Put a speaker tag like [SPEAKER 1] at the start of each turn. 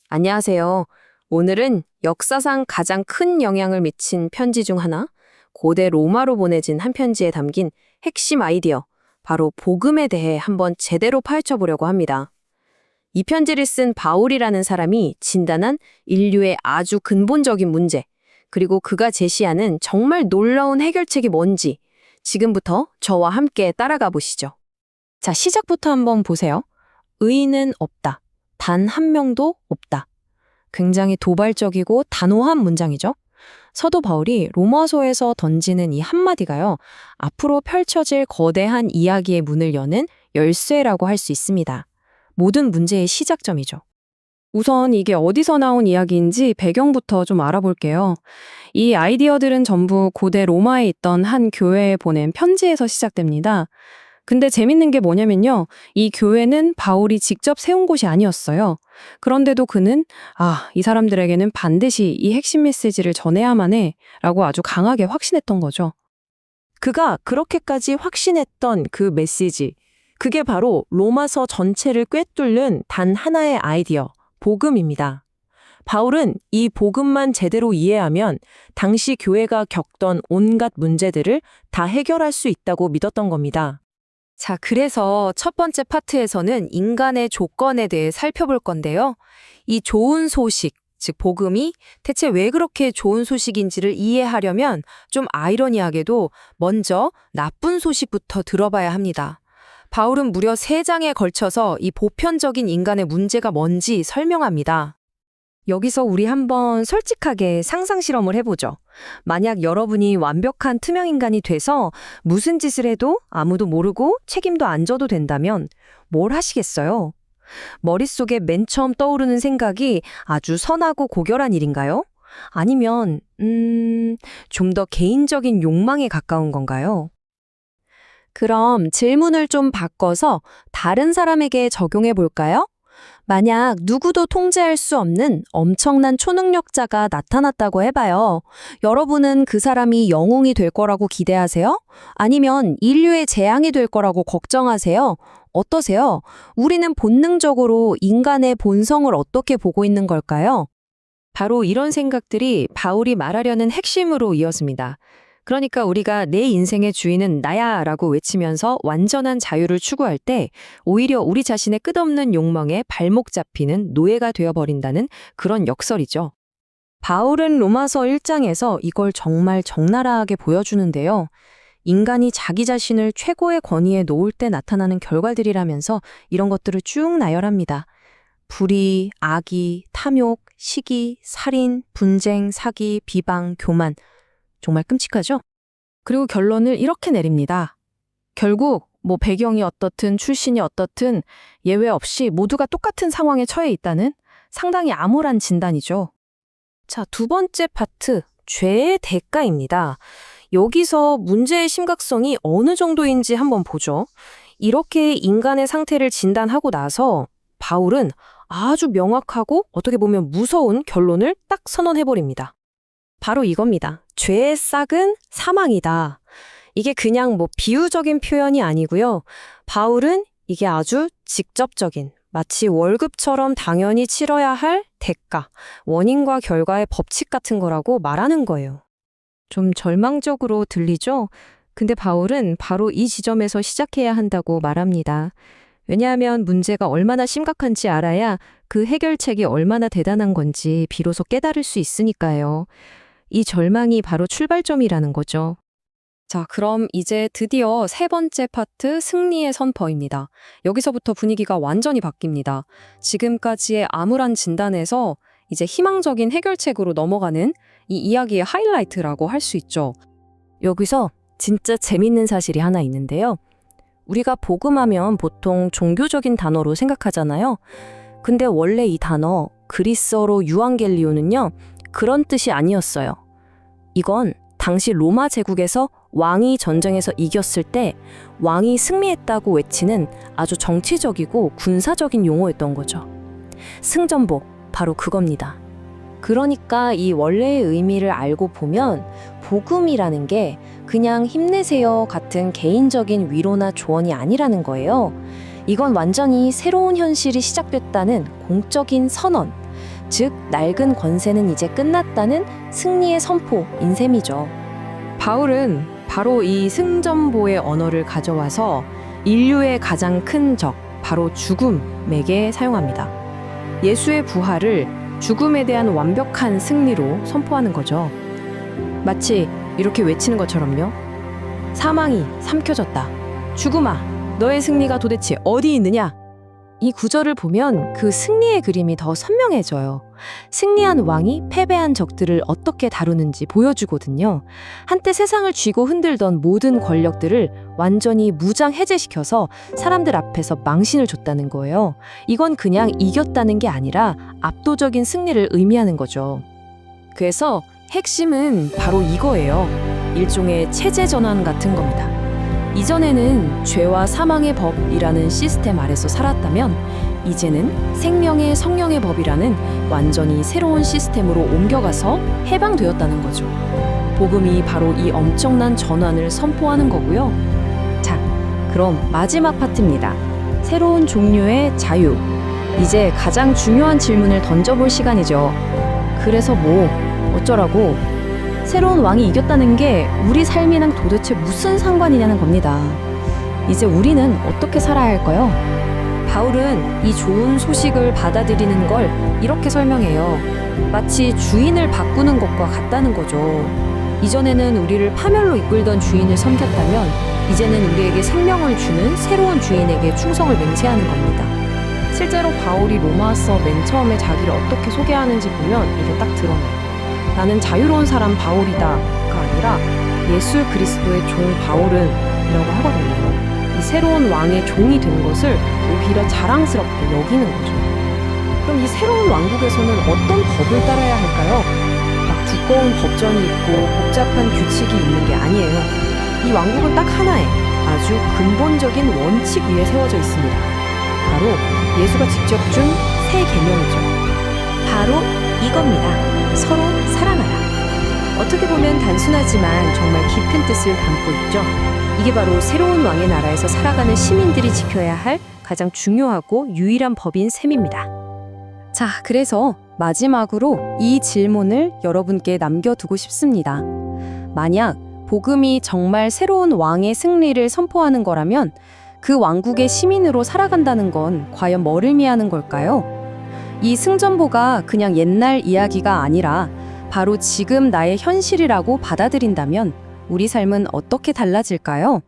[SPEAKER 1] 안녕하세요. 오늘은 역사상 가장 큰 영향을 미친 편지 중 하나, 고대 로마로 보내진 한 편지에 담긴 핵심 아이디어, 바로 복음에 대해 한번 제대로 파헤쳐보려고 합니다. 이 편지를 쓴 바울이라는 사람이 진단한 인류의 아주 근본적인 문제, 그리고 그가 제시하는 정말 놀라운 해결책이 뭔지 지금부터 저와 함께 따라가 보시죠. 자, 시작부터 한번 보세요. 의인은 없다. 단 한 명도 없다. 굉장히 도발적이고 단호한 문장이죠. 사도 바울이 로마서에서 던지는 이 한마디가요, 앞으로 펼쳐질 거대한 이야기의 문을 여는 열쇠라고 할 수 있습니다. 모든 문제의 시작점이죠. 우선 이게 어디서 나온 이야기인지 배경부터 좀 알아볼게요. 이 아이디어들은 전부 고대 로마에 있던 한 교회에 보낸 편지에서 시작됩니다. 근데 재밌는 게 뭐냐면요, 이 교회는 바울이 직접 세운 곳이 아니었어요. 그런데도 그는 이 사람들에게는 반드시 이 핵심 메시지를 전해야만 해 라고 아주 강하게 확신했던 거죠. 그가 그렇게까지 확신했던 그 메시지, 그게 바로 로마서 전체를 꿰뚫는 단 하나의 아이디어, 복음입니다. 바울은 이 복음만 제대로 이해하면 당시 교회가 겪던 온갖 문제들을 다 해결할 수 있다고 믿었던 겁니다. 자, 그래서 첫 번째 파트에서는 인간의 조건에 대해 살펴볼 건데요. 이 좋은 소식, 즉 복음이 대체 왜 그렇게 좋은 소식인지를 이해하려면 좀 아이러니하게도 먼저 나쁜 소식부터 들어봐야 합니다. 바울은 무려 3장에 걸쳐서 이 보편적인 인간의 문제가 뭔지 설명합니다. 여기서 우리 한번 솔직하게 상상 실험을 해보죠. 만약 여러분이 완벽한 투명인간이 돼서 무슨 짓을 해도 아무도 모르고 책임도 안 져도 된다면 뭘 하시겠어요? 머릿속에 맨 처음 떠오르는 생각이 아주 선하고 고결한 일인가요? 아니면 좀 더 개인적인 욕망에 가까운 건가요? 그럼 질문을 좀 바꿔서 다른 사람에게 적용해 볼까요? 만약 누구도 통제할 수 없는 엄청난 초능력자가 나타났다고 해봐요. 여러분은 그 사람이 영웅이 될 거라고 기대하세요? 아니면 인류의 재앙이 될 거라고 걱정하세요? 어떠세요? 우리는 본능적으로 인간의 본성을 어떻게 보고 있는 걸까요? 바로 이런 생각들이 바울이 말하려는 핵심으로 이어집니다. 그러니까 우리가 내 인생의 주인은 나야 라고 외치면서 완전한 자유를 추구할 때 오히려 우리 자신의 끝없는 욕망에 발목 잡히는 노예가 되어버린다는 그런 역설이죠. 바울은 로마서 1장에서 이걸 정말 적나라하게 보여주는데요. 인간이 자기 자신을 최고의 권위에 놓을 때 나타나는 결과들이라면서 이런 것들을 쭉 나열합니다. 불의, 악의, 탐욕, 시기, 살인, 분쟁, 사기, 비방, 교만. 정말 끔찍하죠? 그리고 결론을 이렇게 내립니다. 결국 배경이 어떻든 출신이 어떻든 예외 없이 모두가 똑같은 상황에 처해 있다는 상당히 암울한 진단이죠. 자, 두 번째 파트, 죄의 대가입니다. 여기서 문제의 심각성이 어느 정도인지 한번 보죠. 이렇게 인간의 상태를 진단하고 나서 바울은 아주 명확하고 어떻게 보면 무서운 결론을 딱 선언해버립니다. 바로 이겁니다. 죄의 싹은 사망이다. 이게 그냥 비유적인 표현이 아니고요. 바울은 이게 아주 직접적인, 마치 월급처럼 당연히 치러야 할 대가, 원인과 결과의 법칙 같은 거라고 말하는 거예요. 좀 절망적으로 들리죠? 근데 바울은 바로 이 지점에서 시작해야 한다고 말합니다. 왜냐하면 문제가 얼마나 심각한지 알아야 그 해결책이 얼마나 대단한 건지 비로소 깨달을 수 있으니까요. 이 절망이 바로 출발점이라는 거죠. 자, 그럼 이제 드디어 세 번째 파트 승리의 선포입니다. 여기서부터 분위기가 완전히 바뀝니다. 지금까지의 암울한 진단에서 이제 희망적인 해결책으로 넘어가는 이 이야기의 하이라이트라고 할 수 있죠. 여기서 진짜 재밌는 사실이 하나 있는데요. 우리가 복음하면 보통 종교적인 단어로 생각하잖아요. 근데 원래 이 단어 그리스어로 유앙겔리오는요, 그런 뜻이 아니었어요. 이건 당시 로마 제국에서 왕이 전쟁에서 이겼을 때 왕이 승리했다고 외치는 아주 정치적이고 군사적인 용어였던 거죠. 승전보, 바로 그겁니다. 그러니까 이 원래의 의미를 알고 보면 복음이라는 게 그냥 힘내세요 같은 개인적인 위로나 조언이 아니라는 거예요. 이건 완전히 새로운 현실이 시작됐다는 공적인 선언,
[SPEAKER 2] 즉 낡은 권세는 이제 끝났다는 승리의 선포인 셈이죠.
[SPEAKER 1] 바울은 바로 이 승전보의 언어를 가져와서 인류의 가장 큰 적, 바로 죽음에게 사용합니다. 예수의 부활을 죽음에 대한 완벽한 승리로 선포하는 거죠. 마치 이렇게 외치는 것처럼요. 사망이 삼켜졌다. 죽음아, 너의 승리가 도대체 어디 있느냐?
[SPEAKER 2] 이 구절을 보면 그 승리의 그림이 더 선명해져요. 승리한 왕이 패배한 적들을 어떻게 다루는지 보여주거든요. 한때 세상을 쥐고 흔들던 모든 권력들을 완전히 무장해제시켜서 사람들 앞에서 망신을 줬다는 거예요. 이건 그냥 이겼다는 게 아니라 압도적인 승리를 의미하는 거죠.
[SPEAKER 1] 그래서 핵심은 바로 이거예요. 일종의 체제 전환 같은 겁니다. 이전에는 죄와 사망의 법이라는 시스템 아래서 살았다면 이제는 생명의 성령의 법이라는 완전히 새로운 시스템으로 옮겨가서 해방되었다는 거죠. 복음이 바로 이 엄청난 전환을 선포하는 거고요.
[SPEAKER 2] 자, 그럼 마지막 파트입니다. 새로운 종류의 자유. 이제 가장 중요한 질문을 던져볼 시간이죠. 그래서 뭐 어쩌라고? 새로운 왕이 이겼다는 게 우리 삶이랑 도대체 무슨 상관이냐는 겁니다. 이제 우리는 어떻게 살아야 할까요?
[SPEAKER 1] 바울은 이 좋은 소식을 받아들이는 걸 이렇게 설명해요. 마치 주인을 바꾸는 것과 같다는 거죠. 이전에는 우리를 파멸로 이끌던 주인을 섬겼다면 이제는 우리에게 생명을 주는 새로운 주인에게 충성을 맹세하는 겁니다. 실제로 바울이 로마서 맨 처음에 자기를 어떻게 소개하는지 보면 이게 딱 드러나요. 나는 자유로운 사람 바울이다가 아니라 예수 그리스도의 종 바울은 이라고 하거든요. 이 새로운 왕의 종이 된 것을 오히려 자랑스럽게 여기는 거죠. 그럼 이 새로운 왕국에서는 어떤 법을 따라야 할까요? 막 두꺼운 법전이 있고 복잡한 규칙이 있는 게 아니에요. 이 왕국은 딱 하나의 아주 근본적인 원칙 위에 세워져 있습니다. 바로 예수가 직접 준 새 계명이죠.
[SPEAKER 2] 바로 이겁니다. 서로 사랑하라.
[SPEAKER 1] 어떻게 보면 단순하지만 정말 깊은 뜻을 담고 있죠. 이게 바로 새로운 왕의 나라에서 살아가는 시민들이 지켜야 할 가장 중요하고 유일한 법인 셈입니다.
[SPEAKER 2] 자, 그래서 마지막으로 이 질문을 여러분께 남겨두고 싶습니다. 만약 복음이 정말 새로운 왕의 승리를 선포하는 거라면 그 왕국의 시민으로 살아간다는 건 과연 뭘 의미하는 걸까요? 이 승전보가 그냥 옛날 이야기가 아니라 바로 지금 나의 현실이라고 받아들인다면 우리 삶은 어떻게 달라질까요?